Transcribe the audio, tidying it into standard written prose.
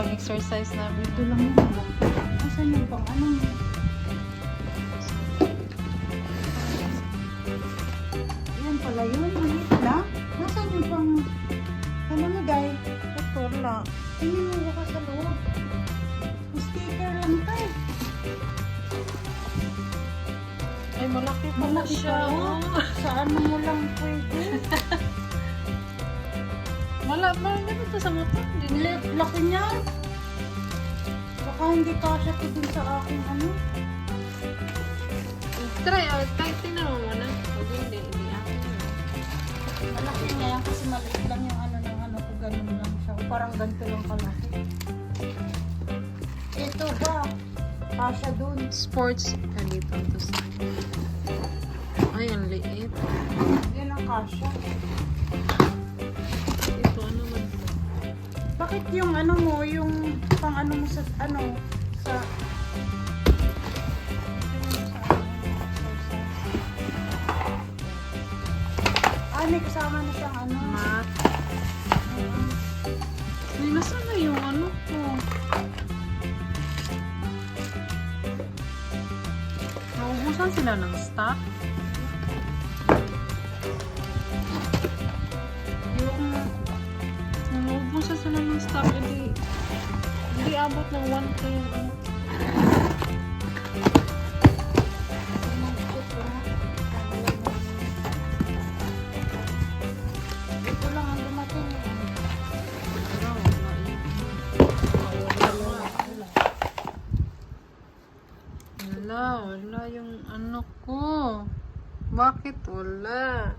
pang-exercise namin. Ito lang yun. Asan yung pang ano? Yan pala yun. Maliit lang. Nasaan yung pang... Ano mo, Day? Ito wala. Tingin mo ba ka sa loob? Sticker lang tayo. Ay, malaki pala Malaki siya. pala. Oh. Sa ano mo lang pwede? Wala ba? Ganito sa motor. Laki niya. Baka hindi kasya ko dun sa aking ano. Try, kahit tingnan mo muna. Pag hindi akin. Malaki niya yan kasi maliit lang yung ano ng ano ko. Ganun lang siya. Parang ganito lang kalaki. Ito ba? Kasya dun. Sports. Dito. Ay, ang liit. Yan ang kasya. Ito, ano man. Bakit yung ano mo, yung pang ano mo sa ano, sa... may kasama na siyang ano. Mat. Ay, nasaan na yung ano ko? Naubusan sila ng stock? Naubusan sila ng stock, hindi abot ng 1K yung ano. Ito lang ang dumating. Wala yung ano ko. Bakit wala?